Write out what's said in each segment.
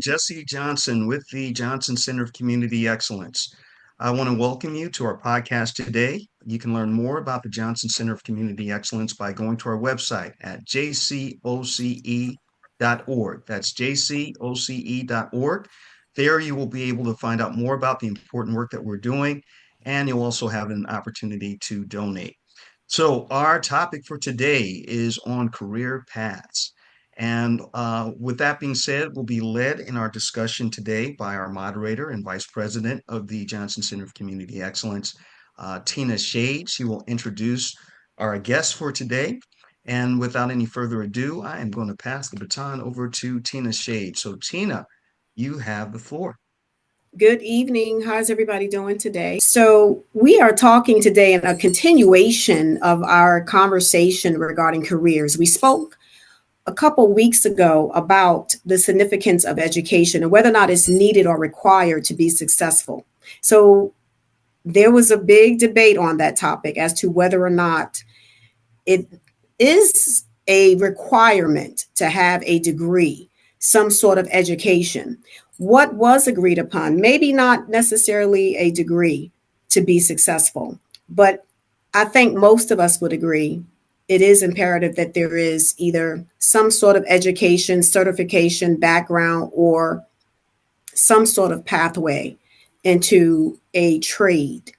Jesse Johnson with the Johnson Center of Community Excellence. I want to welcome you to our podcast today. You can learn more about the Johnson Center of Community Excellence by going to our website at jcoce.org. That's jcoce.org. There you will be able to find out more about the important work that we're doing, and you'll also have an opportunity to donate. So, our topic for today is on career paths. And with that being said, we'll be led in our discussion today by our moderator and vice president of the Johnson Center of Community Excellence, Tina Shade. She will introduce our guest for today. And without any further ado, I am going to pass the baton over to Tina Shade. So, Tina, you have the floor. Good evening. How's everybody doing today? So, we are talking today in a continuation of our conversation regarding careers. We spoke a couple weeks ago about the significance of education and whether or not it's needed or required to be successful. So, there was a big debate on that topic as to whether or not it is a requirement to have a degree, some sort of education. What was agreed upon, maybe not necessarily a degree to be successful, but I think most of us would agree it is imperative that there is either some sort of education, certification, background, or some sort of pathway into a trade.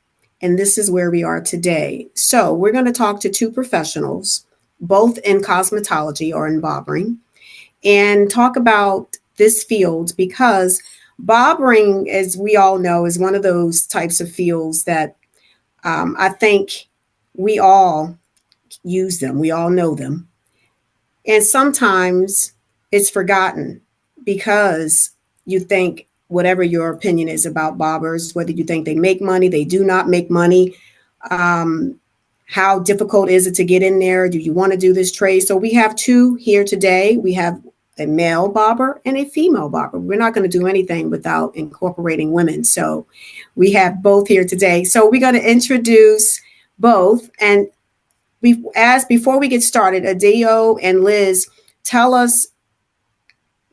And this is where we are today. So we're going to talk to two professionals, both in cosmetology or in barbering, and talk about this field because barbering, as we all know, is one of those types of fields that I think we all use them. We all know them. And sometimes it's forgotten because you think whatever your opinion is about barbers, whether you think they make money, they do not make money, how difficult is it to get in there? Do you want to do this trade? So we have two here today. We have a male barber and a female barber. We're not going to do anything without incorporating women. So we have both here today. So we're going to introduce both. And before we get started, Adio and Liz, tell us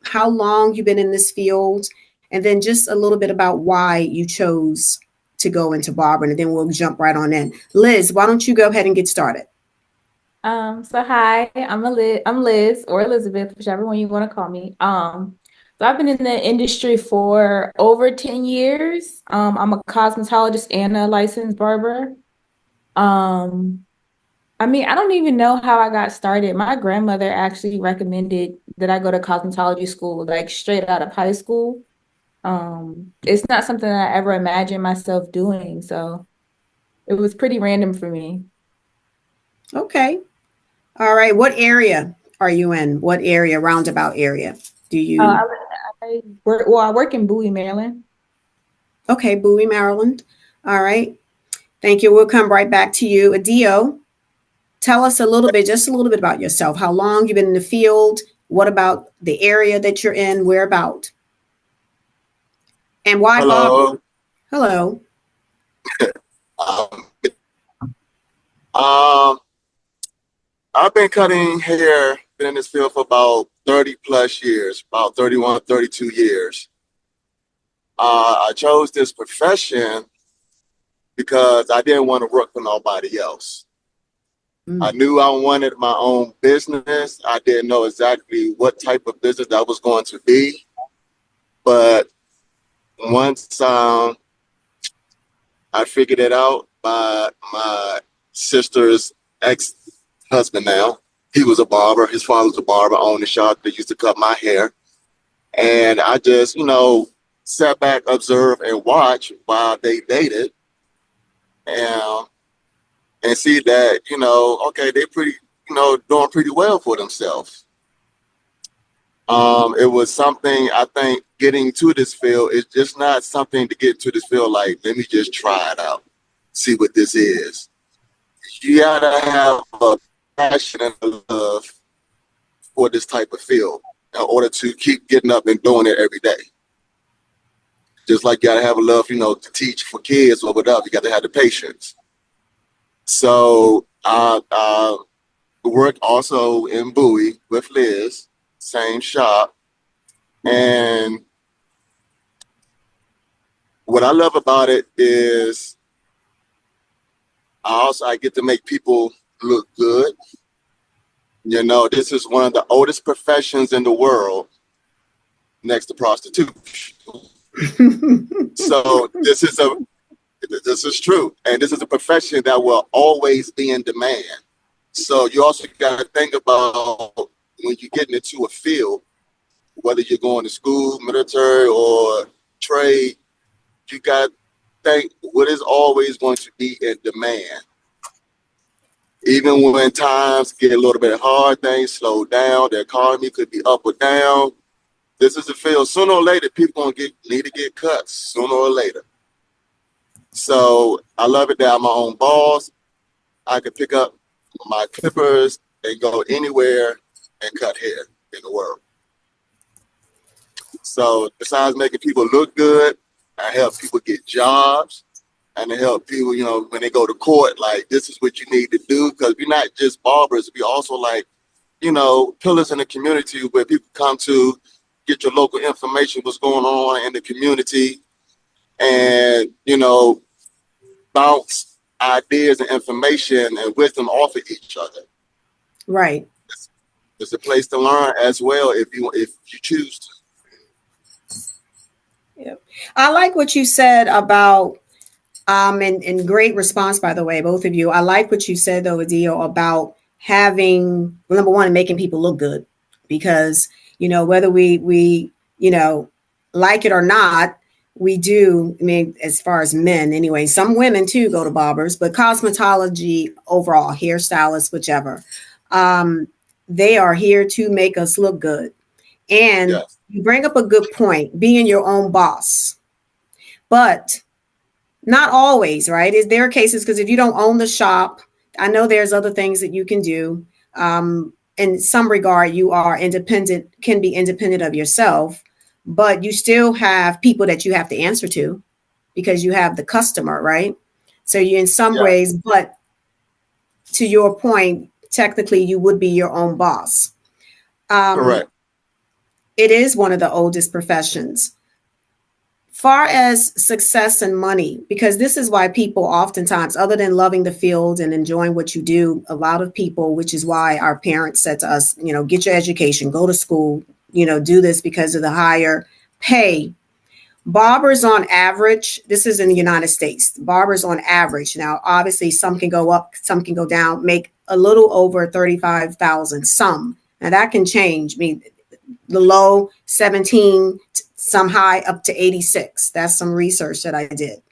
how long you've been in this field, and then just a little bit about why you chose to go into barbering, and then we'll jump right on in. Liz, why don't you go ahead and get started? So hi, I'm Liz or Elizabeth, whichever one you want to call me. So I've been in the industry for over 10 years. I'm a cosmetologist and a licensed barber. I don't even know how I got started. My grandmother actually recommended that I go to cosmetology school, like straight out of high school. It's not something that I ever imagined myself doing, so it was pretty random for me. Okay. All right. What area are you in? What area, roundabout area, do you? I work in Bowie, Maryland. Okay, Bowie, Maryland. All right. Thank you. We'll come right back to you. Adio, tell us just a little bit about yourself. How long you've been in the field? What about the area that you're in? Where about? And why Hello. Hello. I've been cutting hair, been in this field for about 30 plus years, about 31, 32 years. I chose this profession because I didn't want to work for nobody else. I knew I wanted my own business. I didn't know exactly what type of business that was going to be. But once I figured it out, my sister's ex-husband now, he was a barber. His father was a barber, owned a shop that used to cut my hair. And I just, sat back, observed, and watched while they dated. And see that, okay, they pretty, doing pretty well for themselves. It was something, I think, getting to this field is just not something to get to this field like, let me just try it out, see what this is. You gotta have a passion and a love for this type of field in order to keep getting up and doing it every day. Just like you gotta have a love, to teach for kids or whatever, you gotta have the patience. So I worked also in Bowie with Liz, same shop. And what I love about it is I get to make people look good. You know, this is one of the oldest professions in the world next to prostitution. So this is true. And this is a profession that will always be in demand. So you also got to think about when you're getting into a field, whether you're going to school, military, or trade, you got to think what is always going to be in demand. Even when times get a little bit hard, things slow down, the economy could be up or down. This is a field. Sooner or later, people gonna need to get cuts sooner or later. So I love it that I'm my own boss. I can pick up my clippers and go anywhere and cut hair in the world. So besides making people look good, I help people get jobs. And to help people, you know, when they go to court, like, this is what you need to do. Because we're not just barbers. We also, like, you know, pillars in the community where people come to get your local information, what's going on in the community, and, you know, bounce ideas and information and wisdom off of each other. Right. It's a place to learn as well if you choose to. Yep. I like what you said about and great response, by the way, both of you. I like what you said, though, Adio, about having, well, number one, making people look good, because, you know, whether we, you know, like it or not, we do. I mean, as far as men, anyway, some women too go to barbers, but cosmetology overall, hairstylists, whichever, they are here to make us look good. And Yes. you bring up a good point, being your own boss, but not always, right? Is there cases, because if you don't own the shop, I know there's other things that you can do. In some regard, you are independent, can be independent of yourself, but you still have people that you have to answer to because you have the customer, right? So you, in some Yeah. ways, but to your point, technically you would be your own boss. Correct. It is one of the oldest professions. Far as success and money, because this is why people oftentimes, other than loving the field and enjoying what you do, a lot of people, which is why our parents said to us, you know, get your education, go to school, you know, do this because of the higher pay. Barbers on average, this is in the United States, barbers on average, now obviously some can go up, some can go down, make a little over 35,000, some. Now that can change. I mean, the low 17, some high up to 86. That's some research that I did.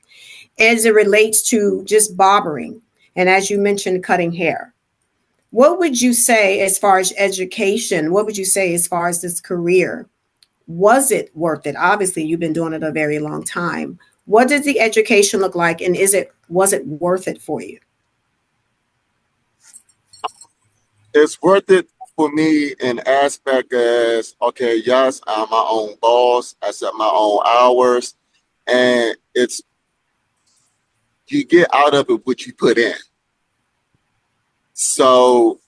As it relates to just barbering, and as you mentioned, cutting hair, what would you say as far as education? What would you say as far as this career? Was it worth it? Obviously, you've been doing it a very long time. What did the education look like, and was it worth it for you? It's worth it for me in aspect as, okay, yes, I'm my own boss. I set my own hours, and you get out of it what you put in. So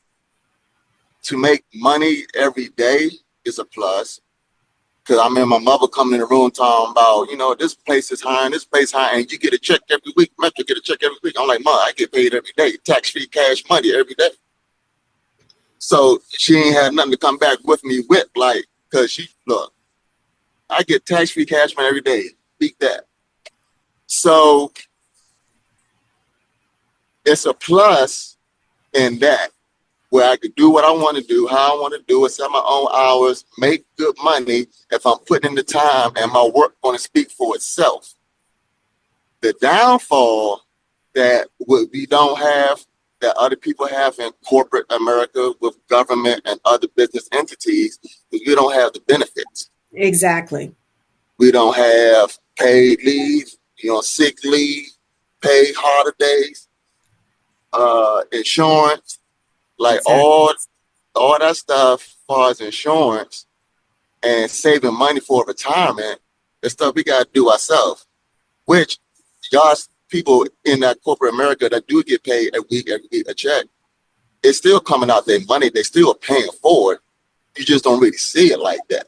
to make money every day is a plus. Because I remember my mother coming in the room talking about, you know, this place is high and this place high, and you get a check every week. Metro get a check every week. I'm like, Mom, I get paid every day, tax-free cash money every day. So she ain't had nothing to come back with me with, like, because look, I get tax-free cash money every day. Beat that. So it's a plus in that, where I could do what I want to do, how I want to do it, set my own hours, make good money if I'm putting in the time, and my work going to speak for itself. The downfall that we don't have, that other people have in corporate America with government and other business entities, is we don't have the benefits. Exactly. We don't have paid leave, you know, sick leave, paid holidays, insurance, like Exactly. all that stuff as far as insurance and saving money for retirement, the stuff we got to do ourselves, which y'all people in that corporate America that do get paid every week a check, it's still coming out their money. They still paying for it. You just don't really see it like that.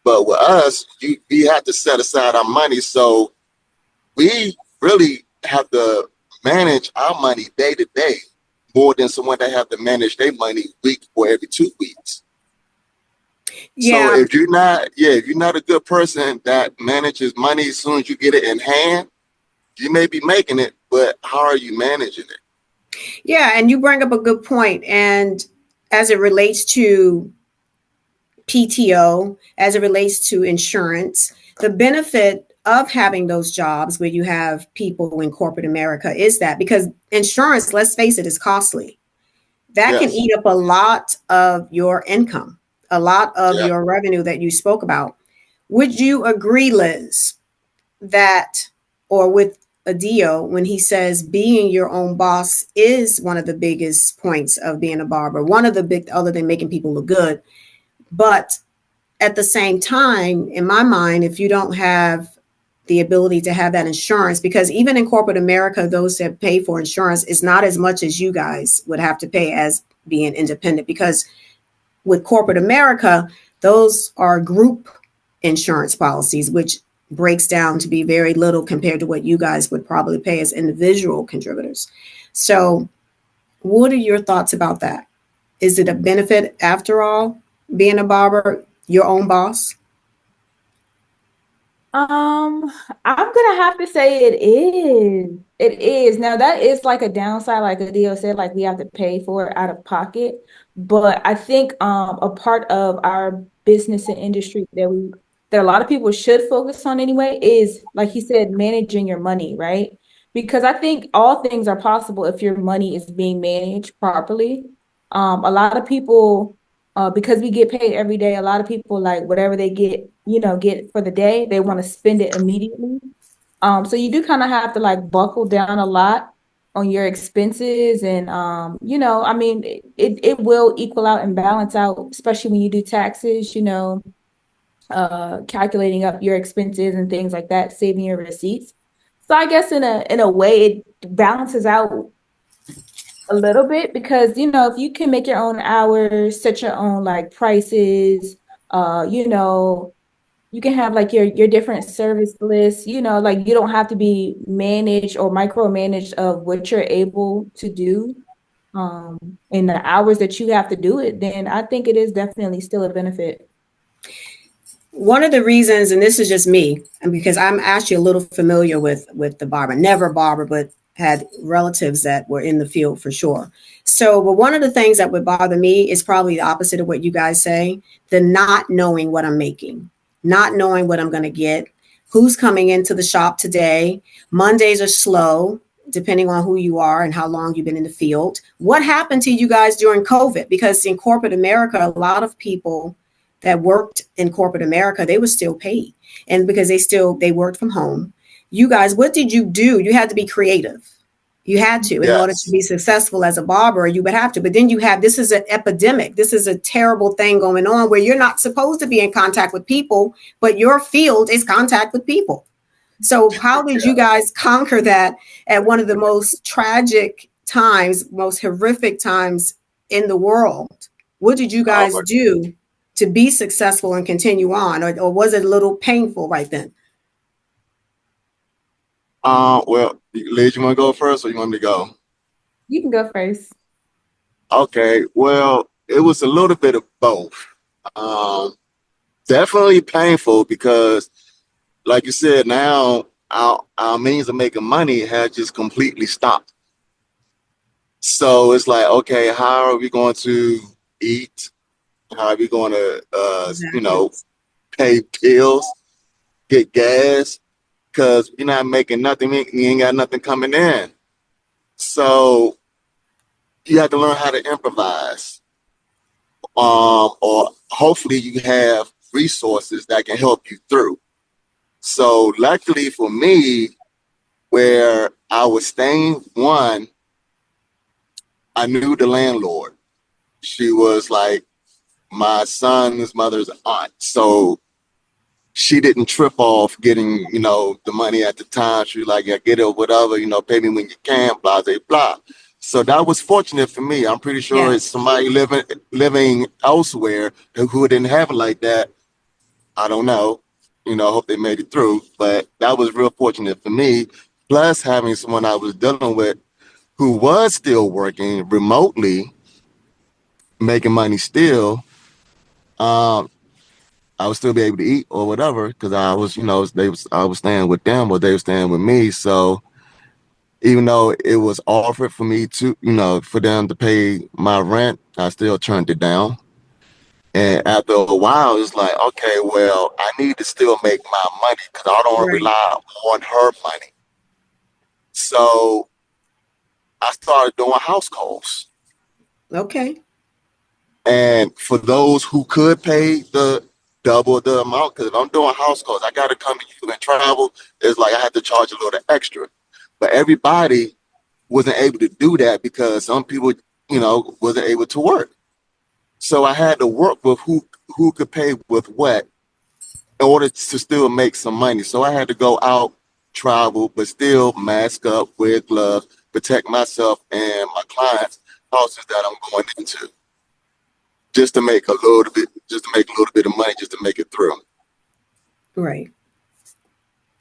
But with us, we have to set aside our money. So we really have to manage our money day to day more than someone that have to manage their money week or every 2 weeks. So Yeah. if you're not a good person that manages money as soon as you get it in hand, you may be making it, but how are you managing it? Yeah. And you bring up a good point. And as it relates to PTO, as it relates to insurance, the benefit of having those jobs where you have people in corporate America is that because insurance, let's face it, is costly. That can Yes. eat up a lot of your income, a lot of Yeah. your revenue that you spoke about. Would you agree, Liz, that, or with Adio, when he says being your own boss is one of the biggest points of being a barber, one of the big, other than making people look good, but at the same time, in my mind, if you don't have the ability to have that insurance, because even in corporate America, those that pay for insurance is not as much as you guys would have to pay as being independent. Because with corporate America, those are group insurance policies, which breaks down to be very little compared to what you guys would probably pay as individual contributors. So, what are your thoughts about that? Is it a benefit after all, being a barber, your own boss? Um, I'm gonna have to say it is. It is. Now that is like a downside, like Adil said, like we have to pay for it out of pocket. But I think a part of our business and industry that a lot of people should focus on anyway is, like he said, managing your money, right? Because I think all things are possible if your money is being managed properly. A lot of people because we get paid every day, a lot of people like whatever they get, get for the day, they want to spend it immediately. So you do kind of have to like buckle down a lot on your expenses and I mean it will equal out and balance out, especially when you do taxes, calculating up your expenses and things like that, saving your receipts. So I guess in a way it balances out a little bit because if you can make your own hours, set your own like prices, uh, you know, you can have like your different service lists, like you don't have to be managed or micromanaged of what you're able to do in the hours that you have to do it, then I think it is definitely still a benefit. One of the reasons, and this is just me, and because I'm actually a little familiar with the barber, never a barber, but had relatives that were in the field for sure. So, but one of the things that would bother me is probably the opposite of what you guys say: the not knowing what I'm making, not knowing what I'm going to get, who's coming into the shop today. Mondays are slow, depending on who you are and how long you've been in the field. What happened to you guys during COVID? Because in corporate America, a lot of people that worked in corporate America, they were still paid. And because they worked from home. You guys, what did you do? You had to be creative. You had to, in order to Yes. be successful as a barber, you would have to. But then you have, this is an epidemic. This is a terrible thing going on where you're not supposed to be in contact with people, but your field is contact with people. So how did you Yeah. guys conquer that at one of the most tragic times, most horrific times in the world? What did you Oh guys my. do to be successful and continue on? Or was it a little painful right then? Well, Liz, you want to go first, or you want me to go? You can go first. Okay. Well, it was a little bit of both. Um, Definitely painful because, like you said, now our means of making money has just completely stopped. So it's like, okay, how are we going to eat? How are we going to, Exactly. pay bills, get gas? Because you're not making nothing, you ain't got nothing coming in. So you have to learn how to improvise. Or hopefully you have resources that can help you through. So luckily for me, where I was staying, one, I knew the landlord. She was like my son's mother's aunt. So she didn't trip off getting, the money at the time. She was like, yeah, get it, whatever, pay me when you can, blah, blah, blah. So that was fortunate for me. I'm pretty sure it's Yes. somebody living elsewhere who didn't have it like that. I don't know. hope they made it through. But that was real fortunate for me. Plus having someone I was dealing with who was still working remotely, making money still, um, I would still be able to eat or whatever because I was, I was staying with them or they were staying with me. So even though it was offered for me to, for them to pay my rent, I still turned it down. And after a while, it's like, okay, well, I need to still make my money because I don't want to Right. rely on her money. So I started doing house calls. Okay. And for those who could pay the double the amount, because if I'm doing house calls, I got to come to you and travel. It's like I had to charge a little extra. But everybody wasn't able to do that because some people, wasn't able to work. So I had to work with who could pay with what in order to still make some money. So I had to go out, travel, but still mask up, wear gloves, protect myself and my clients' houses that I'm going into, just to make a little bit, of money, just to make it through. Right.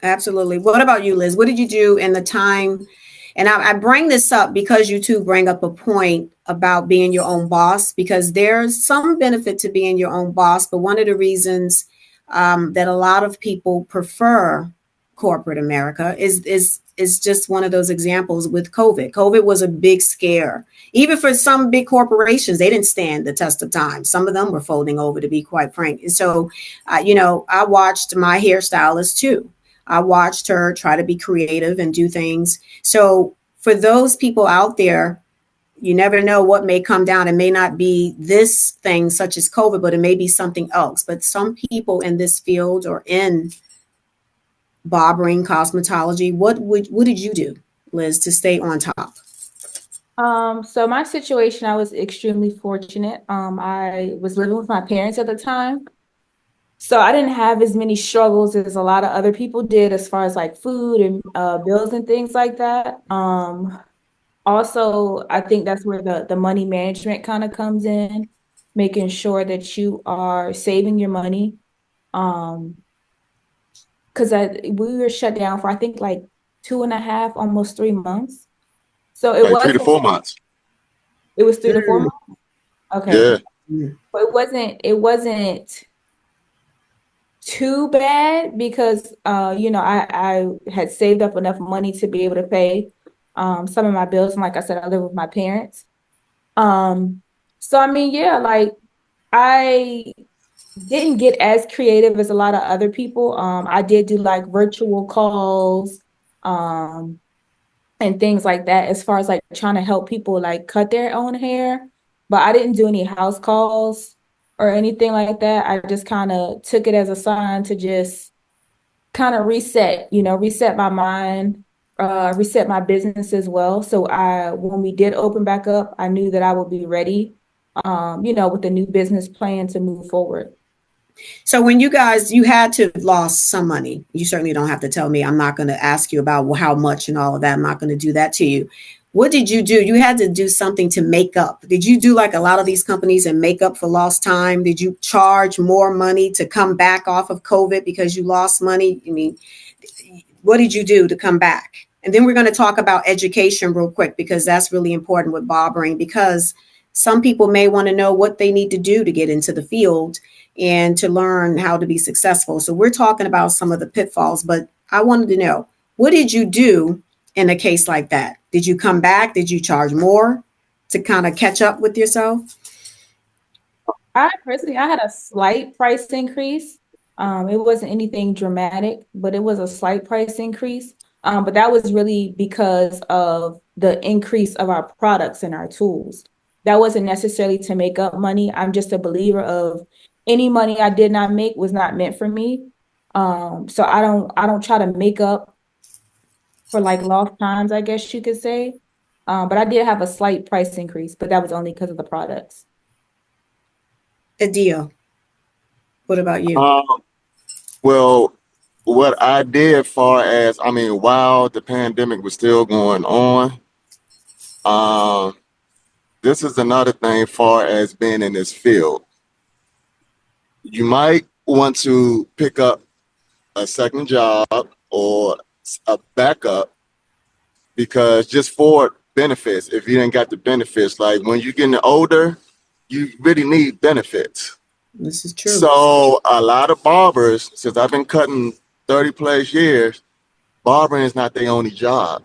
Absolutely. What about you, Liz? What did you do in the time? And I bring this up because you two bring up a point about being your own boss, because there's some benefit to being your own boss. But one of the reasons that a lot of people prefer corporate America is just one of those examples with COVID. COVID was a big scare. Even for some big corporations, they didn't stand the test of time. Some of them were folding over, to be quite frank. And so, I watched my hairstylist too. I watched her try to be creative and do things. So for those people out there, you never know what may come down. It may not be this thing such as COVID, but it may be something else. But some people in this field or in barbering, cosmetology, what did you do, Liz, to stay on top? So my situation, I was extremely fortunate. I was living with my parents at the time. So I didn't have as many struggles as a lot of other people did as far as like food and bills and things like that. Also, I think that's where the money management kind of comes in, making sure that you are saving your money. Um, because we were shut down for I think like 2.5, almost 3 months. So it Like 3 to wasn't, 4 months. it was 3 to 4 months. Mm, Okay. Yeah. mm. But it wasn't too bad because I had saved up enough money to be able to pay some of my bills. And like I said, I live with my parents. Um, so I mean, yeah, like I didn't get as creative as a lot of other people. I did do like virtual calls, um, and things like that as far as like trying to help people like cut their own hair. But I didn't do any house calls or anything like that. I just kind of took it as a sign to just kind of reset my mind, reset my business as well. So when we did open back up, I knew that I would be ready, with a new business plan to move forward. So when you had to have lost some money, you certainly don't have to tell me. I'm not going to ask you about how much and all of that. I'm not going to do that to you. What did you do? You had to do something to make up. Did you do like a lot of these companies and make up for lost time? Did you charge more money to come back off of COVID because you lost money? I mean, what did you do to come back? And then we're going to talk about education real quick, because that's really important with barbering, because some people may want to know what they need to do to get into the field and to learn how to be successful. So we're talking about some of the pitfalls, but I wanted to know, what did you do in a case like that? Did you come back? Did you charge more to kind of catch up with yourself? I had a slight price increase. It wasn't anything dramatic, but it was a slight price increase. But that was really because of the increase of our products and our tools. That wasn't necessarily to make up money. I'm just a believer of any money I did not make was not meant for me. So I don't try to make up for like lost times, I guess you could say. But I did have a slight price increase, but that was only because of the products. Adio, what about you? Um, well, what I did far as, I mean, while the pandemic was still going on, um, this is another thing far as being in this field. You might want to pick up a second job or a backup, because just for benefits, if you ain't got the benefits, like when you're getting older, you really need benefits. This is true. So a lot of barbers, since I've been cutting 30 plus years, barbering is not their only job.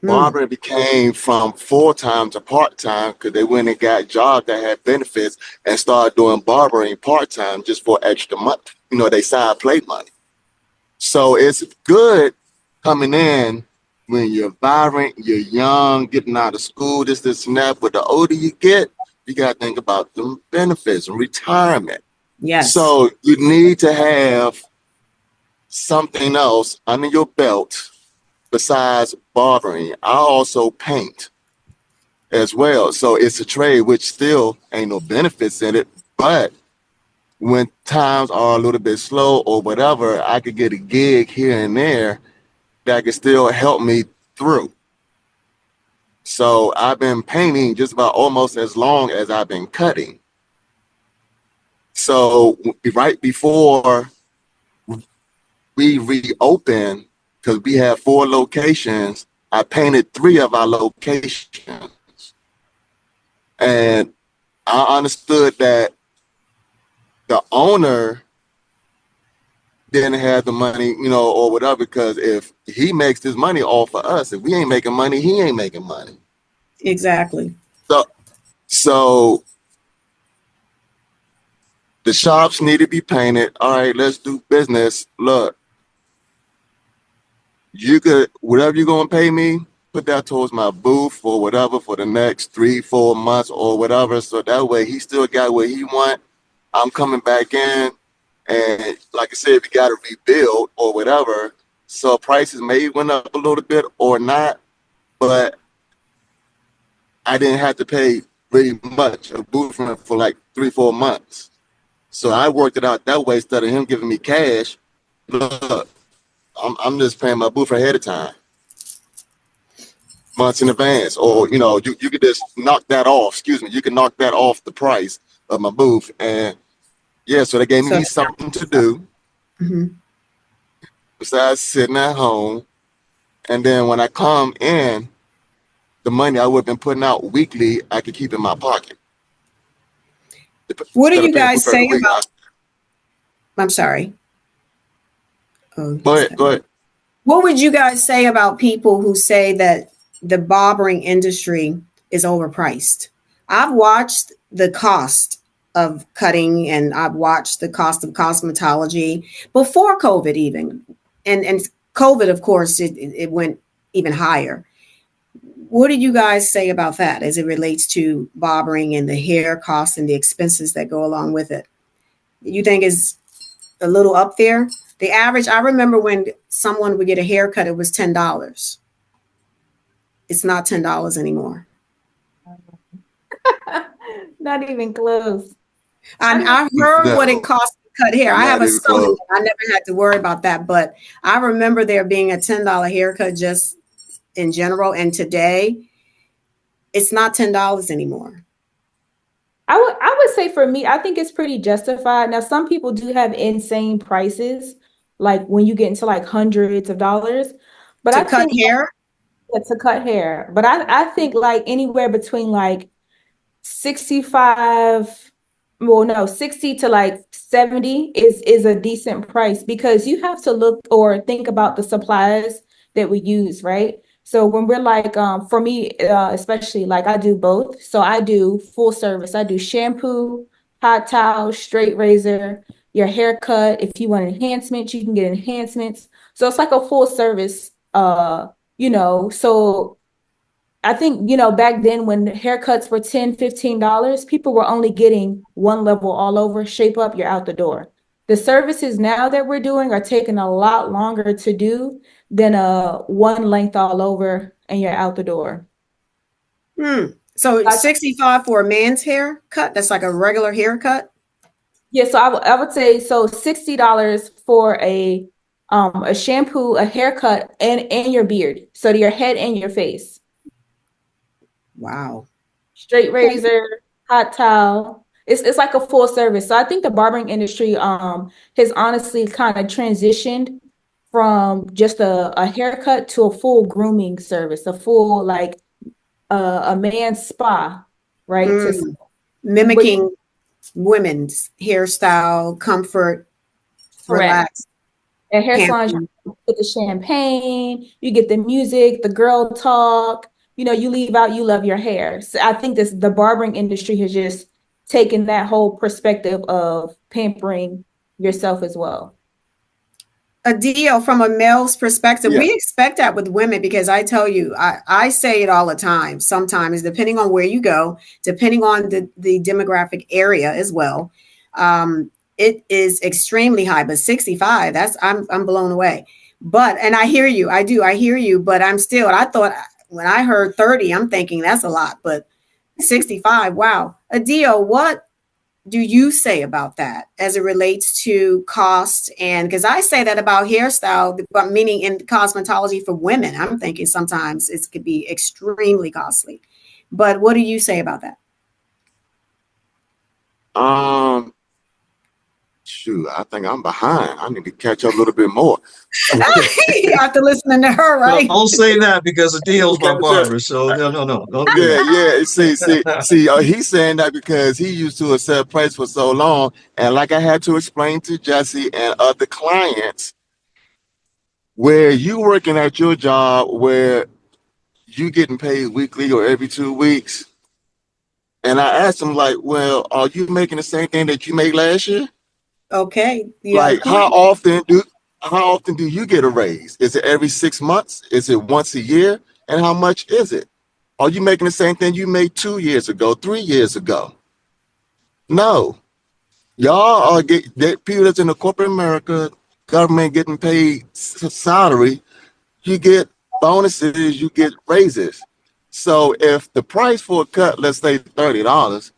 Barbering became from full-time to part-time because they went and got jobs that had benefits and started doing barbering part-time just for extra money. You know, they side play money. So it's good coming in when you're vibrant, you're young, getting out of school, this, and that. But the older you get, you got to think about the benefits and retirement. Yes. So you need to have something else under your belt besides barbering. I also paint as well. So it's a trade, which still ain't no benefits in it. But when times are a little bit slow or whatever, I could get a gig here and there that could still help me through. So I've been painting just about almost as long as I've been cutting. So right before we reopened, because we have 4 locations, I painted 3 of our locations. And I understood that the owner didn't have the money, you know, or whatever, because if he makes this money off of us, if we ain't making money, he ain't making money. Exactly. So the shops need to be painted. All right, let's do business. Look, you could, whatever you're going to pay me, put that towards my booth or whatever for the next 3-4 months or whatever. So that way he still got what he want. I'm coming back in. And like I said, we got to rebuild or whatever. So prices may went up a little bit or not, but I didn't have to pay really much of booth rent for like 3-4 months. So I worked it out that way instead of him giving me cash. Look, I'm just paying my booth ahead of time, months in advance, or you know, you could just knock that off. Excuse me, you can knock that off the price of my booth, and yeah, so they gave me something to do besides sitting at home. And then when I come in, the money I would have been putting out weekly, I could keep in my pocket. What do you guys say about? I'm sorry. Oh, go ahead. What would you guys say about people who say that the barbering industry is overpriced? I've watched the cost of cutting and I've watched the cost of cosmetology before COVID even. And COVID, of course, it went even higher. What do you guys say about that as it relates to barbering and the hair costs and the expenses that go along with it? You think is a little up there? The average, I remember when someone would get a haircut, it was $10. It's not $10 anymore. Not even close. I heard what it costs to cut hair. I have a son. I never had to worry about that, but I remember there being a $10 haircut just in general. And today, it's not $10 anymore. I would say for me, I think it's pretty justified. Now, some people do have insane prices, like when you get into like hundreds of dollars. But I cut think hair? To cut hair. But I think like anywhere between like 65, well, no, 60 to like 70 is a decent price, because you have to look or think about the supplies that we use, right? So when we're like, for me, especially like I do both. So I do full service. I do shampoo, hot towel, straight razor, your haircut. If you want enhancements, you can get enhancements. So it's like a full service, so I think, back then when haircuts were $10, $15, people were only getting one level all over, shape up, you're out the door. The services now that we're doing are taking a lot longer to do than a one length all over and you're out the door. So 65 for a man's haircut, that's like a regular haircut? Yeah, so I would say so $60 for a shampoo, a haircut, and your beard. So to your head and your face. Wow. Straight razor, hot towel. it's like a full service. So I think the barbering industry has honestly kind of transitioned from just a haircut to a full grooming service, a full like a man's spa, right? To where you Mimicking women's hairstyle, comfort, correct. relax, At hair salons, pampering. you get the champagne, you get the music, the girl talk, you leave out, you love your hair. So I think the barbering industry has just taken that whole perspective of pampering yourself as well. A deal from a male's perspective. Yeah. We expect that with women because I tell you, I say it all the time. Sometimes, depending on where you go, depending on the demographic area as well, it is extremely high. But 65, I'm blown away. But and I hear you, I hear you. But I'm still. I thought when I heard 30, I'm thinking that's a lot. But 65, wow. A deal. What do you say about that as it relates to cost? And because I say that about hairstyle, but meaning in cosmetology for women, I'm thinking sometimes it could be extremely costly. But what do you say about that? Um, Shoot, I think I'm behind. I need to catch up a little bit more. After listening to her, right? Don't say that because the deal's my Catch up. barber. So no, don't do Yeah, that. yeah. See. He's saying that because he used to a set price for so long, and like I had to explain to Jesse and other clients, where you working at your job, where you getting paid weekly or every 2 weeks, and I asked him like, well, are you making the same thing that you made last year? Okay. You got a Like, point. how often do you get a raise? Is it every 6 months? Is it once a year? And how much is it? Are you making the same thing you made 2 years ago, 3 years ago? No. Y'all are people that's in the corporate America, government getting paid salary, you get bonuses, you get raises. So if the price for a cut, let's say $30,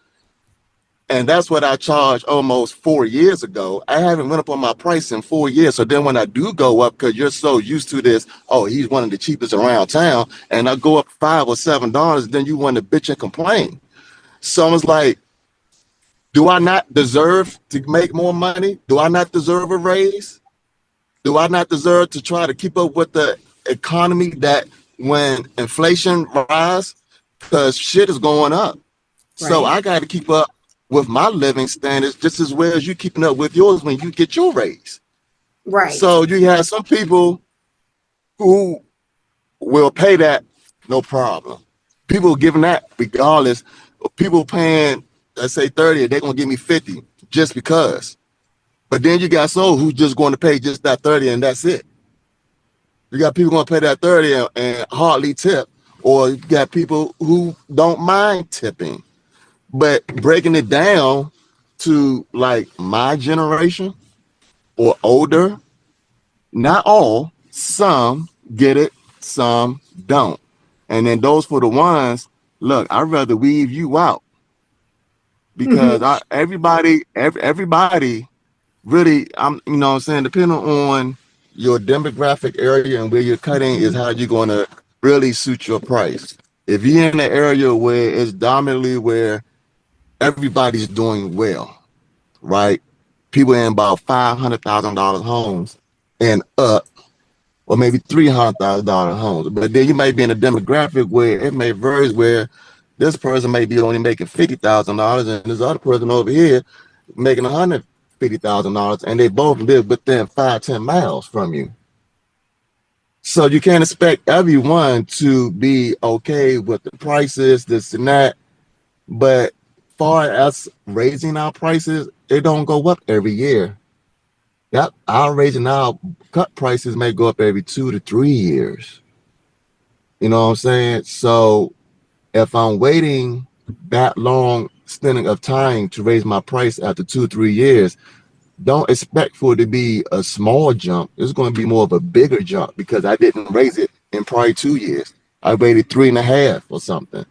and that's what I charged almost 4 years ago. I haven't went up on my price in 4 years. So then when I do go up, because you're so used to this, oh, he's one of the cheapest around town, and I go up $5 or $7, then you want to bitch and complain. So I was like, do I not deserve to make more money? Do I not deserve a raise? Do I not deserve to try to keep up with the economy that when inflation rise, because shit is going up. So Right. I got to keep up with my living standards just as well as you keeping up with yours when you get your raise. Right. So you have some people who will pay that no problem. People giving that regardless. People paying, let's say 30, they're gonna give me 50 just because. But then you got some who's just going to pay just that 30 and that's it. You got people gonna pay that 30 and hardly tip, or you got people who don't mind tipping. But breaking it down to like my generation or older, not all, some get it, some don't. And then those for the ones, look, I'd rather weave you out Hmm. because everybody really, I'm, you know what I'm saying, depending on your demographic area and where you're cutting is how you're going to really suit your price. If you're in an area where it's dominantly where everybody's doing well, right? People in about $500,000 homes and up, or maybe $300,000 homes. But then you might be in a demographic where it may vary, where this person may be only making $50,000 and this other person over here making $150,000, and they both live within 5-10 miles from you. So you can't expect everyone to be okay with the prices, this and that. But far as raising our prices, it don't go up every year. That our raising our cut prices may go up every 2 to 3 years. You know what I'm saying? So if I'm waiting that long spending of time to raise my price after 2 or 3 years, don't expect for it to be a small jump. It's going to be more of a bigger jump because I didn't raise it in probably 2 years. I waited 3.5 or something.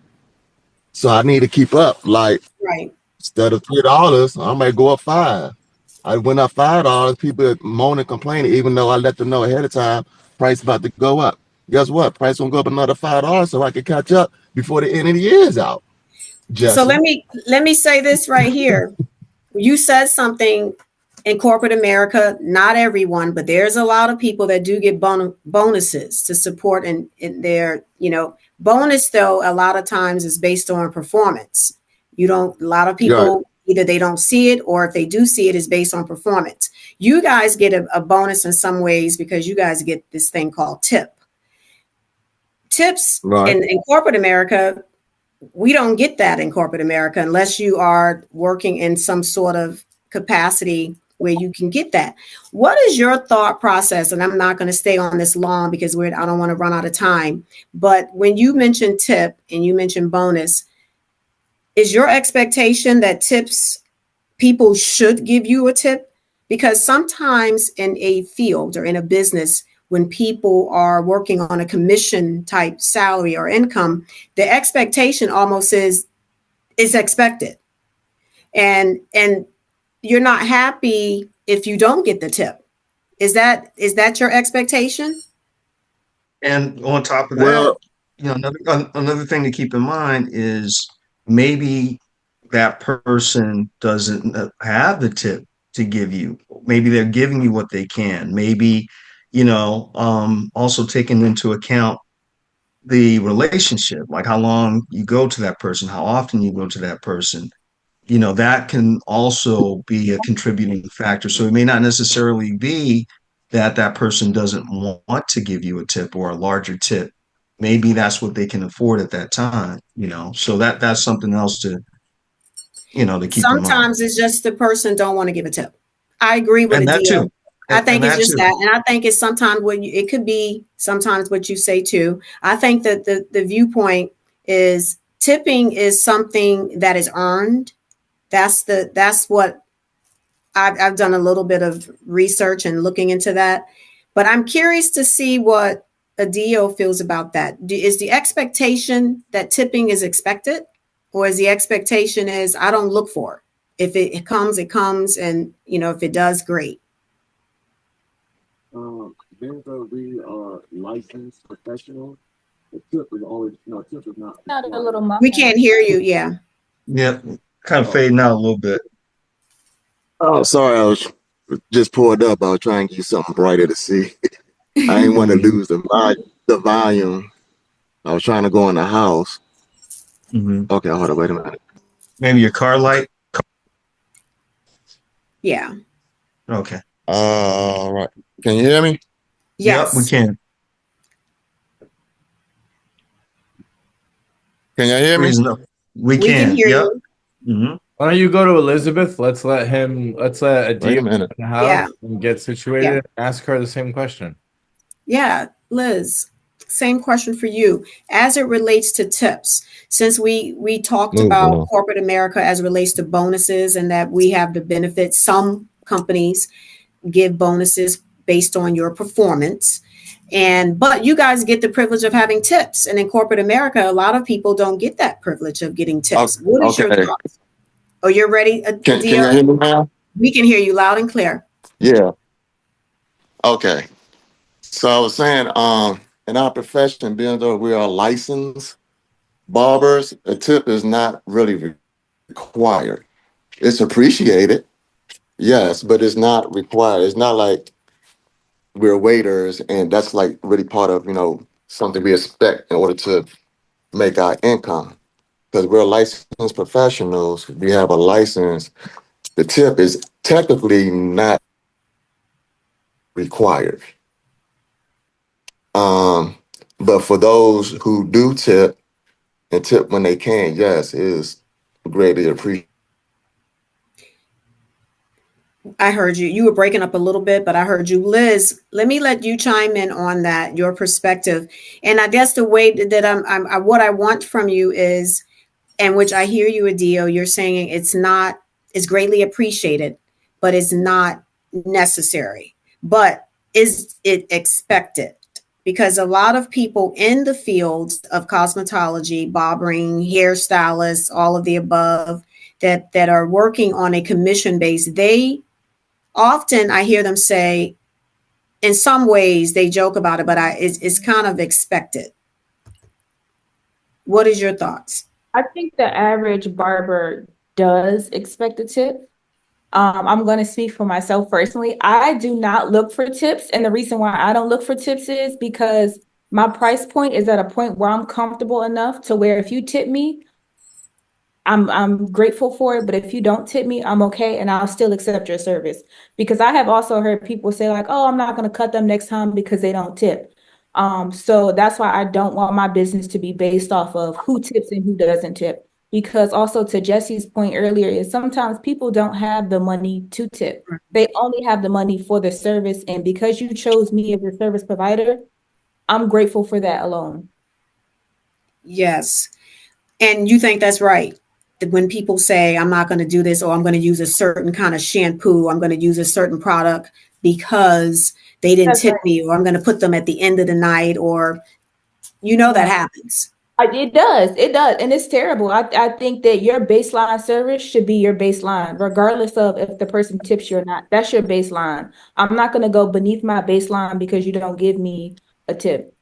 So I need to keep up. Like Right. instead of $3, I might go up 5. I went up $5. People moan and complaining, even though I let them know ahead of time price about to go up. Guess what? Price gonna go up another $5 so I can catch up before the end of the year is out. So Jesse. let me say this right here. You said something in corporate America, not everyone, but there's a lot of people that do get bonuses to support in their, bonus though, a lot of times is based on performance. A lot of Right. people, either they don't see it or if they do see it, is based on performance. You guys get a bonus in some ways because you guys get this thing called tip. Tips Right. in corporate America, we don't get that in corporate America unless you are working in some sort of capacity where you can get that. What is your thought process? And I'm not going to stay on this long because I don't want to run out of time. But when you mention tip and you mention bonus, is your expectation that people should give you a tip? Because sometimes in a field or in a business, when people are working on a commission type salary or income, the expectation almost is expected. And you're not happy if you don't get the tip. Is that your expectation? And on top of that, Well, another thing to keep in mind is maybe that person doesn't have the tip to give you. Maybe they're giving you what they can. Maybe, also taking into account the relationship, like how long you go to that person, how often you go to that person. That can also be a contributing factor. So it may not necessarily be that that person doesn't want to give you a tip or a larger tip. Maybe that's what they can afford at that time. So that's something else to keep in mind. Sometimes it's just the person don't want to give a tip. I agree with And that Adio. too. I And think it's that just too. that. And I think it's sometimes it could be sometimes what you say too. I think that the viewpoint is tipping is something that is earned. That's what I've done a little bit of research and looking into that. But I'm curious to see what Adio feels about that. Is the expectation that tipping is expected, or is the expectation is I don't look for it? If it comes, it comes, and if it does, great. Being that we are licensed professionals, the tip is always, tip is not Not a little required. We muffled. can't hear you. Yeah. Yeah. Kind of Oh, fading out a little bit. oh, sorry, I was just pulled up. I was trying to get something brighter to see. I didn't want to Hmm. lose the volume. I was trying to go in the house. Hmm. Okay, hold on, wait a minute. Maybe your car light. Yeah. Okay. All right. Can you hear me? Yep, we Yes. can. Can you hear me? Freezing up. We We can can. hear Yep. you. Hmm. Why don't you go to Elizabeth? Let's let Wait Adia a minute. in the Yeah. house and get Yeah. situated. Ask her the same question. Yeah, Liz, same question for you. As it relates to tips, since we talked Move about along. corporate America as it relates to bonuses and that we have the benefits, some companies give bonuses based on your performance. But you guys get the privilege of having tips. And in corporate America, a lot of people don't get that privilege of getting tips. What is your Okay. thoughts? Oh, you're ready, Can Adia? you hear me now? We can hear you loud and clear. Yeah. Okay. So I was saying, in our profession, being though we are licensed barbers, a tip is not really required. It's appreciated, yes, but it's not required. It's not like we're waiters and that's like really part of, something we expect in order to make our income. Because we're licensed professionals, we have a license. The tip is technically not required. Um, but for those who do tip and tip when they can, yes, it is greatly appreciated. I heard you. You were breaking up a little bit, but I heard you. Liz, let me let you chime in on that, your perspective. And I guess the way that what I want from you is, and which I hear you, Adio, you're saying it's greatly appreciated, but it's not necessary. But is it expected? Because a lot of people in the fields of cosmetology, barbering, hairstylists, all of the above, that are working on a commission base, they often I hear them say, in some ways they joke about it, but it's kind of expected. What is your thoughts? I think the average barber does expect a tip. I'm going to speak for myself personally. I do not look for tips. And the reason why I don't look for tips is because my price point is at a point where I'm comfortable enough to where if you tip me, I'm grateful for it, but if you don't tip me, I'm okay and I'll still accept your service. Because I have also heard people say like, "Oh, I'm not going to cut them next time because they don't tip." So that's why I don't want my business to be based off of who tips and who doesn't tip. Because also to Jesse's point earlier is sometimes people don't have the money to tip. They only have the money for the service, and because you chose me as your service provider, I'm grateful for that alone. Yes. And you think that's right. That when people say, I'm not going to do this, or I'm going to use a certain kind of shampoo, I'm going to use a certain product because they didn't That's tip me, or I'm going to put them at the end of the night, or that right. happens. It does. It does. And it's terrible. I think that your baseline service should be your baseline, regardless of if the person tips you or not. That's your baseline. I'm not going to go beneath my baseline because you don't give me a tip.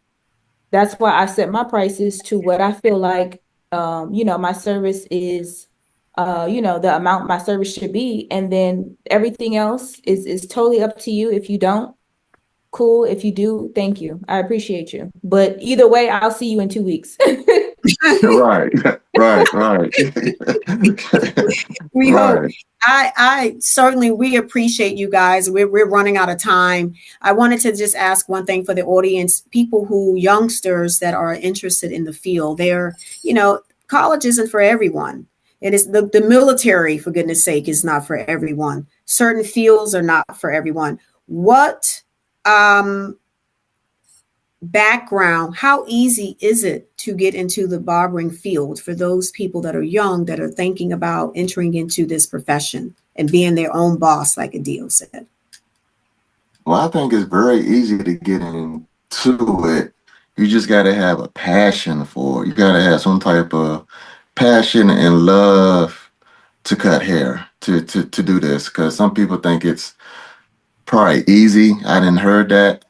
That's why I set my prices to what I feel like, my service is, the amount my service should be. And then everything else is totally up to you. If you don't, cool. If you do, thank you. I appreciate you. But either way, I'll see you in 2 weeks. Right, right, right, We hope. right. I certainly, we appreciate you guys. We're running out of time. I wanted to just ask one thing for the audience, people who, youngsters that are interested in the field. College isn't for everyone. It is the military, for goodness sake, is not for everyone. Certain fields are not for everyone. What um background, how easy is it to get into the barbering field for those people that are young, that are thinking about entering into this profession and being their own boss, like Adio said? Well, I think it's very easy to get into it. You just got to have a passion for it. You got to have some type of passion and love to cut hair, to do this. Because some people think it's probably easy. I didn't heard that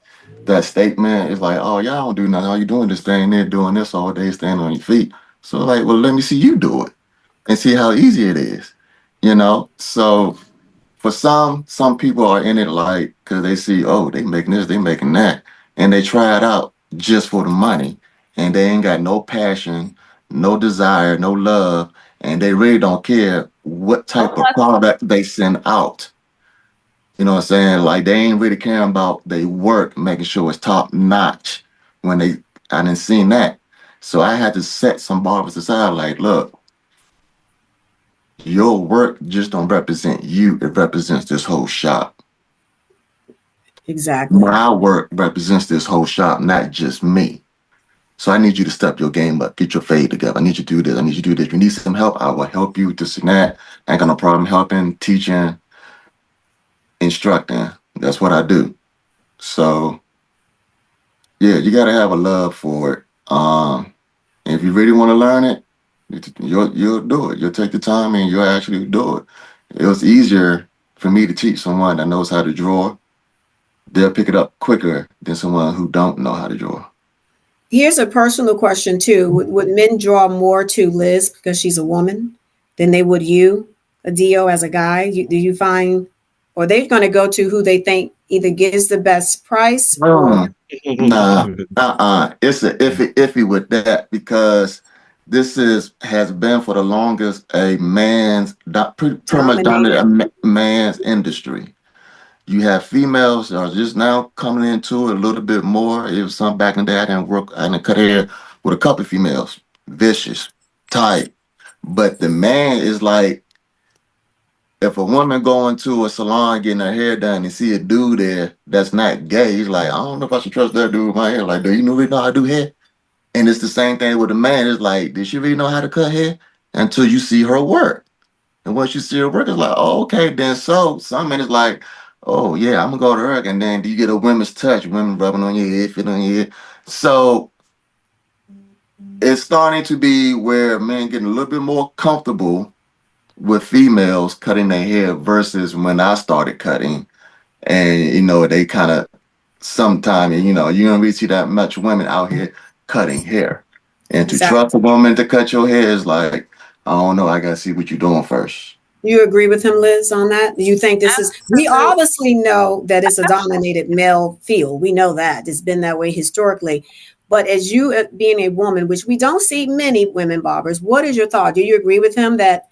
statement. It's like, oh, y'all don't do nothing. All you doing is staying there doing this all day, standing on your feet. So like, well, let me see you do it and see how easy it is. So for some people are in it like because they see, oh, they making this, they making that, and they try it out just for the money, and they ain't got no passion, no desire, no love, and they really don't care what type of product they send out. You know what I'm saying? Like they ain't really caring about their work, making sure it's top notch. When I didn't seen that, so I had to set some barbers aside. Like, look, your work just don't represent you; it represents this whole shop. Exactly. My work represents this whole shop, not just me. So I need you to step your game up, get your fade together. I need you to do this. I need you to do this. If you need some help, I will help you. This and that. I ain't got no problem helping, teaching, instructing. That's what I do. So yeah, you got to have a love for it. If you really want to learn it, you'll do it. You'll take the time and you'll actually do it. It was easier for me to teach someone that knows how to draw. They'll pick it up quicker than someone who don't know how to draw. Here's a personal question too. Would men draw more to Liz because she's a woman than they would you, Adio, as a guy? Do you find, or they're going to go to who they think either gives the best price or Nah, It's a iffy with that because this has been for the longest a pretty much dominated dominated? man's industry. You have females that are just now coming into it a little bit more. It was some back in the day. I didn't cut hair with a couple of females, vicious, tight. But the man is like, if a woman go into a salon getting her hair done and see a dude there that's not gay, he's like, I don't know if I should trust that dude with my hair. Like, do you really know how to do hair? And it's the same thing with a man. It's like, did she really know how to cut hair? Until you see her work. And once you see her work, it's like, oh, okay, then so. Some men is like, oh, yeah, I'm going to go to her. And then you get a women's touch, women rubbing on your head, feeling on your head. So it's starting to be where men getting a little bit more comfortable with females cutting their hair versus when I started cutting. And, they kind of sometime, you don't really see that much women out here cutting hair. And to Exactly. trust a woman to cut your hair is like, I don't know, I gotta see what you're doing first. You agree with him, Liz, on that? You think this is, we Absolutely. obviously know that it's a dominated male field. We know that. It's been that way historically. But as you being a woman, which we don't see many women barbers, what is your thought? Do you agree with him that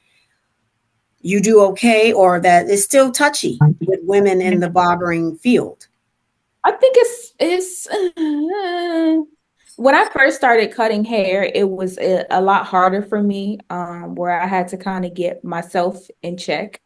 you do okay or that it's still touchy with women in the barbering field? I think it's when I first started cutting hair, it was a lot harder for me, where I had to kind of get myself in check,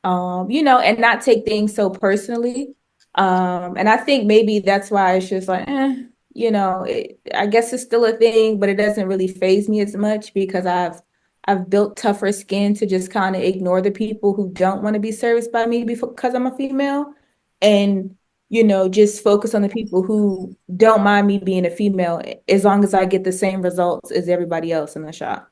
and not take things so personally. And I think maybe that's why it's just like, I guess it's still a thing, but it doesn't really faze me as much because I've built tougher skin to just kind of ignore the people who don't want to be serviced by me because I'm a female, and just focus on the people who don't mind me being a female as long as I get the same results as everybody else in the shop.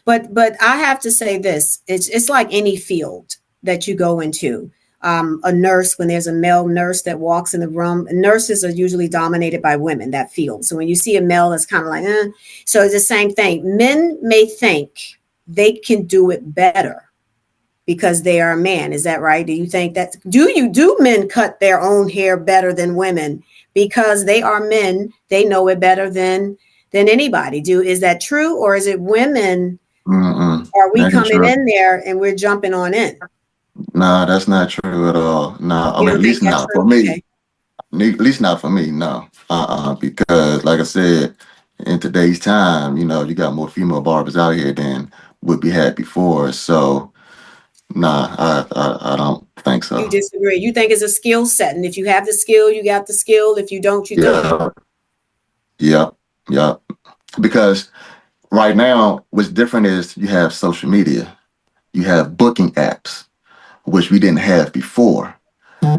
But I have to say this: it's like any field that you go into. A nurse, when there's a male nurse that walks in the room, nurses are usually dominated by women, that field. So when you see a male, it's kind of like, eh. So it's the same thing. Men may think they can do it better because they are a man. Is that right? Do you think that, do men cut their own hair better than women because they are men? They know it better than anybody. Is that true? Or is it women? Mm-mm. Are we That ain't coming true. in there and we're jumping on in? Nah, that's not true at all. No, I You mean, at don't think least that's not for true? me. Okay. At least not for me, no. Because like I said, in today's time, you got more female barbers out here than would be had before. So, nah, I don't think You so. disagree. You think it's a skill set. And if you have the skill, you got the skill. If you don't, you don't. Yeah, yeah, yeah. Because right now, what's different is you have social media, you have booking apps, which we didn't have before.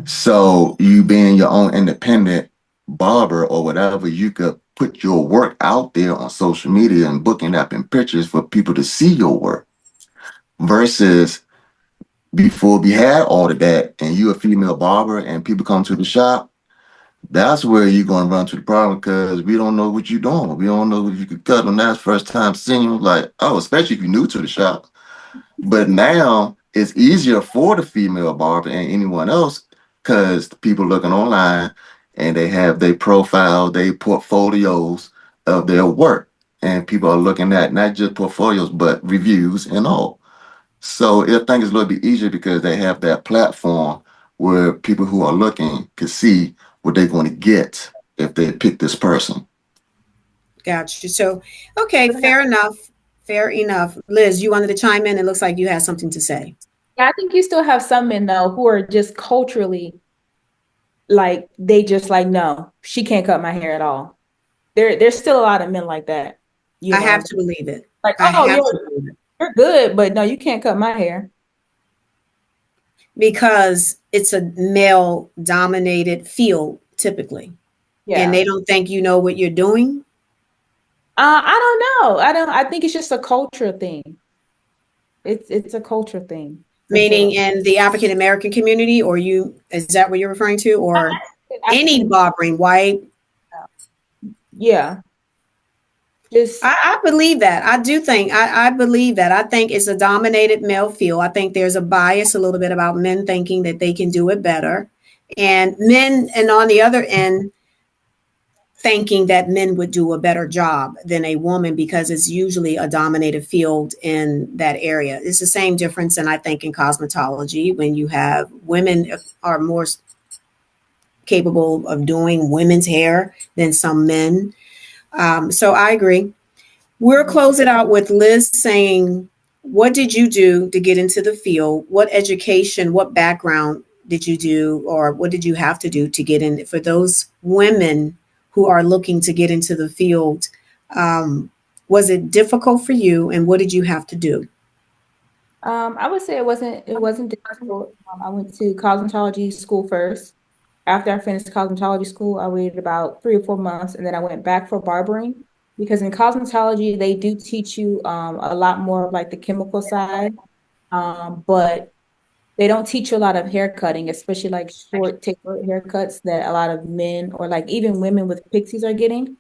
So you being your own independent barber or whatever, you could put your work out there on social media and booking app and pictures for people to see your work. Versus before we had all of that and you a female barber and people come to the shop, that's where you're gonna run to the problem because we don't know what you're doing. We don't know if you could cut them. That's first time seeing you, like, oh, especially if you're new to the shop. But now it's easier for the female barber and anyone else because people looking online and they have their profile, their portfolios of their work. And people are looking at not just portfolios, but reviews and all. So I think it's a little bit easier because they have that platform where people who are looking can see what they're going to get if they pick this person. Got you. So, okay, fair enough. Fair enough. Liz, you wanted to chime in. It looks like you had something to say. Yeah, I think you still have some men though who are just culturally like they just like, no, she can't cut my hair at all. There's still a lot of men like that, I have to believe it. like, I oh, have to believe it you're good, but no, you can't cut my hair. because it's a male dominated field typically. And Yeah. they don't think you know what you're doing. I don't know. I think it's just a culture thing. It's a culture thing for Meaning sure. in the African American community, or is that what you're referring to? Or any African, barbering, white? yeah. Just I believe that. I do think, I believe that. I think it's a dominated male field. I think there's a bias a little bit about men thinking that they can do it better. And men, and on the other end, thinking that men would do a better job than a woman because it's usually a dominated field in that area. It's the same difference, and I think in cosmetology, when you have women are more capable of doing women's hair than some men. So I agree. We'll close it out with Liz saying, what did you do to get into the field? What education, what background did you do, or what did you have to do to get in? For those women who are looking to get into the field, um, was it difficult for you, and what did you have to do? I would say it wasn't difficult. I went to cosmetology school first. After I finished cosmetology school, I waited about 3 or 4 months, and then I went back for barbering because in cosmetology they do teach you a lot more of like the chemical side, but they don't teach you a lot of hair cutting, especially like short, tapered haircuts that a lot of men or like even women with pixies are getting.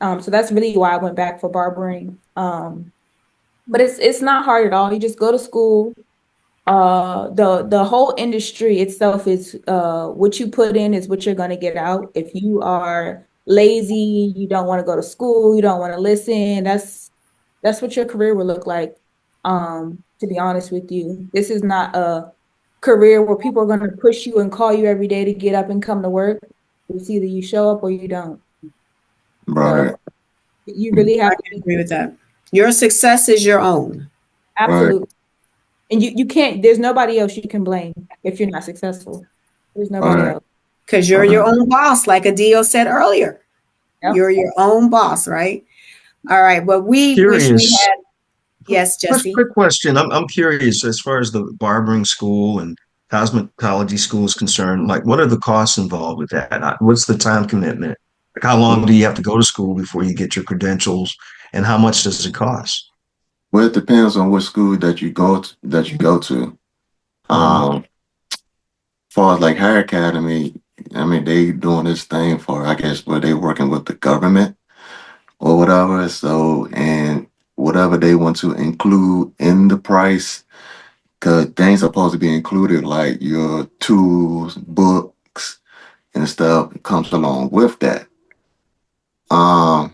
So that's really why I went back for barbering. But it's not hard at all. You just go to school. The whole industry itself is what you put in is what you're gonna get out. If you are lazy, you don't want to go to school, you don't want to listen, that's what your career will look like. To be honest with you, this is not a career where people are gonna push you and call you every day to get up and come to work. It's either you show up or you don't. Right, So you really I have to can be agree with that. Your success is your own. right, absolute. And you can't, there's nobody else you can blame if you're not successful. There's nobody right, else. Because you're your right. own boss, like Adio said earlier. Yep. You're your own boss, right? All right. Well, we wish we Curious. had, yes, Jesse. Quick question. I'm curious as far as the barbering school and cosmetology school is concerned. Like, what are the costs involved with that? What's the time commitment? Like, how long do you have to go to school before you get your credentials, and how much does it cost? Well, it depends on what school that you go to. Mhm. Far as like Hair Academy, I mean, they doing this thing for, I guess, where they working with the government or whatever. So, and whatever they want to include in the price, because things supposed to be included, like your tools, books, and stuff comes along with that. Um,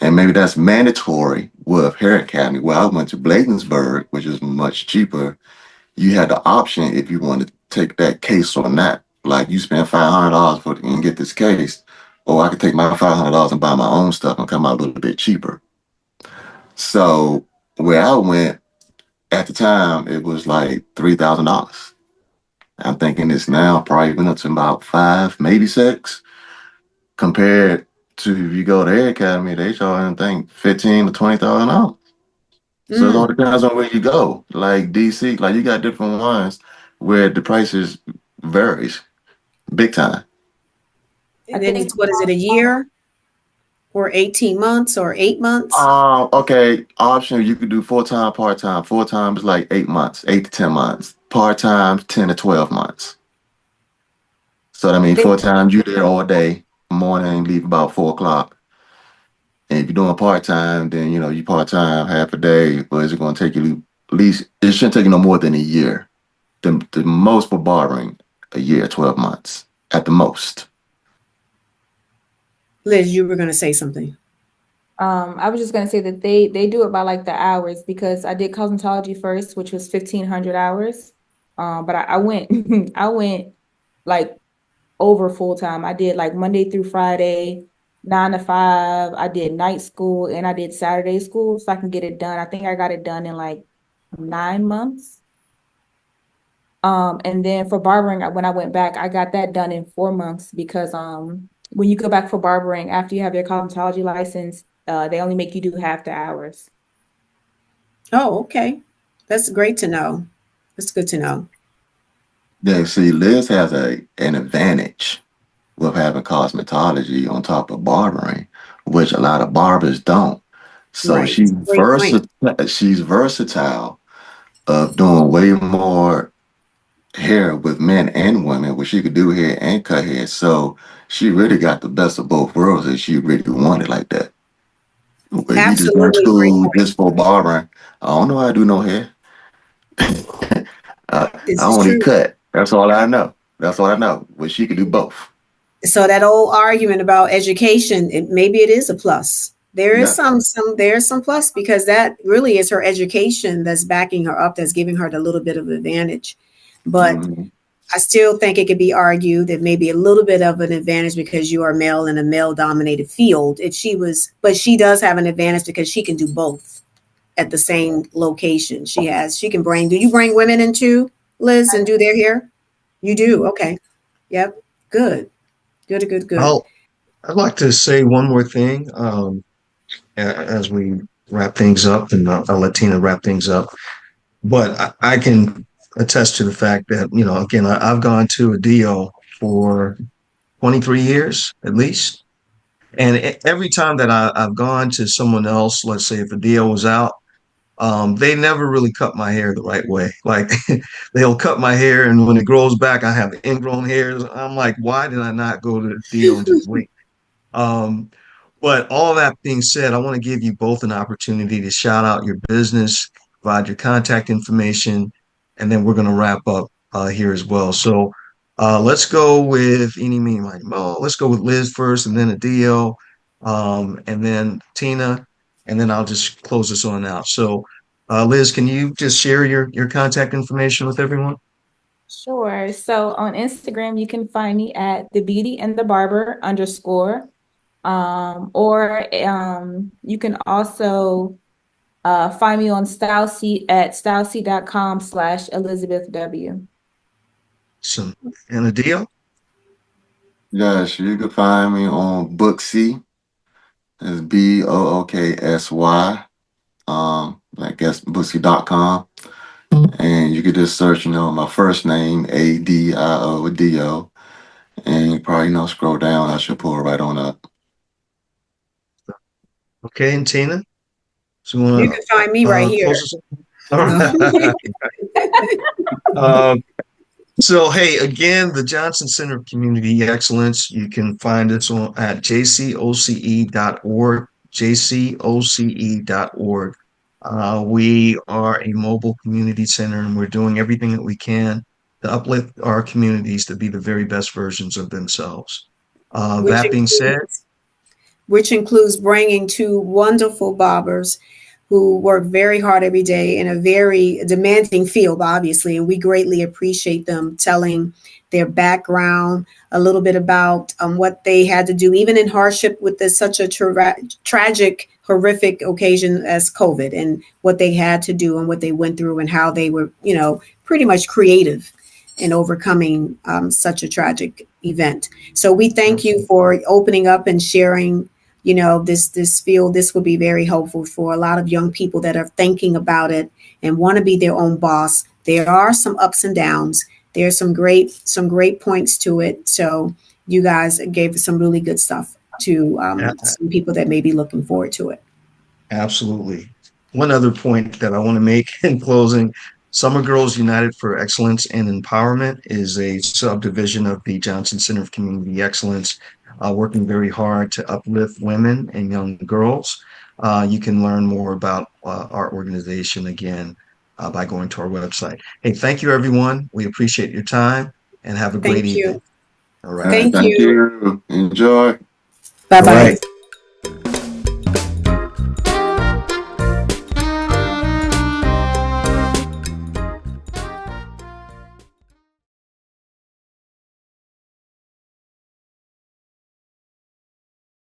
and maybe that's mandatory with Hair Academy. Well, I went to Bladensburg, which is much cheaper. You had the option if you want to take that case or not. Like you spend $500 for and get this case, or I could take my $500 and buy my own stuff and come out a little bit cheaper. So where I went at the time, it was like $3,000. I'm thinking it's now probably went up to about five, maybe six, compared to if you go to Air Academy, they charge I think 15 to $20,000. So it all Mm. depends on where you go. Like DC, like you got different ones where the prices varies big time. I And then think it's, what is it, a year or 18 months or 8 months? Okay, option you could do full time, part time. Full time is like 8 months, 8 to 10 months. Part time, 10 to 12 months. So I mean, they full time you there all day, morning, leave about 4 o'clock. And if you're doing part time, then you part time half a day, but is it going to take you at least? It shouldn't take you no more than a year. The most for barbering, a year, 12 months at the most. Liz, you were going to say something. I was just gonna say that they do it by like the hours because I did cosmetology first, which was 1,500 hours. But I went I went like over full time. I did like Monday through Friday, 9 to 5. I did night school and I did Saturday school so I can get it done. I think I got it done in like 9 months. And then for barbering, when I went back, I got that done in 4 months because when you go back for barbering after you have your cosmetology license, they only make you do half the hours. Oh, okay. That's great to know. That's good to know. Yeah, see, Liz has an advantage with having cosmetology on top of barbering, which a lot of barbers don't. So Right. Great point. she's versatile of doing way more hair with men and women, where she could do hair and cut hair. So she really got the best of both worlds and she really wanted like that. Where you just went to Absolutely great school point. just for barbering. I don't know how to do no hair. I This is only true. cut. That's all I know. That's all I know. But she could do both. So that old argument about education, maybe it is a plus. There is Yeah. some plus because that really is her education that's backing her up, that's giving her the little bit of advantage. But Hmm. I still think it could be argued that maybe a little bit of an advantage because you are male in a male dominated field. If she was, but she does have an advantage because she can do both at the same location. She can bring, do you bring women into Liz and do their hair? You do. Okay. Yep. Good. Good, good, good. I'll I'd like to say one more thing as we wrap things up, and I'll let Tina wrap things up. But I can attest to the fact that, again, I've gone to a DO for 23 years at least. And every time that I've gone to someone else, let's say if a DO was out, they never really cut my hair the right way. Like they'll cut my hair, and when it grows back, I have ingrown hairs. I'm like, why did I not go to the DO and just wait? Um, But all of that being said, I want to give you both an opportunity to shout out your business, provide your contact information, and then we're going to wrap up here as well. So let's go with any, meeny, miny, mo. Let's go with Liz first, and then Adio, and then Tina, and then I'll just close this on out. So, Liz, can you just share your contact information with everyone? Sure. So on Instagram, you can find me at the beauty and the barber underscore. Or you can also find me on StyleSeat at styleseat.com/Elizabeth W. So, and Adio? Yes, you can find me on Booksy. It's Booksy. I guess Booksy.com. And you could just search, my first name, Adio. And you probably, scroll down. I should pull right on up. Okay, and Tina? So you You want can find me right to here. close this? All right. Um, so, hey, again, the Johnson Center of Community Excellence, you can find us at jcoce.org, jcoce.org. We are a mobile community center, and we're doing everything that we can to uplift our communities to be the very best versions of themselves. which That being said, includes which includes bringing two wonderful barbers who work very hard every day in a very demanding field, obviously, and we greatly appreciate them telling their background, a little bit about what they had to do, even in hardship with this such a tragic, horrific occasion as COVID, and what they had to do and what they went through and how they were, pretty much creative in overcoming such a tragic event. So we thank you for opening up and sharing this field. This will be very helpful for a lot of young people that are thinking about it and want to be their own boss. There are some ups and downs. There's some great points to it. So you guys gave some really good stuff to some people that may be looking forward to it. absolutely. One other point that I want to make in closing, Summer Girls United for Excellence and Empowerment is a subdivision of the Johnson Center of Community Excellence, working very hard to uplift women and young girls. You can learn more about our organization again by going to our website. Hey, thank you, everyone. We appreciate your time and have a great Thank evening. you. All right. Thank Thank you. you. Enjoy. Bye All bye. right.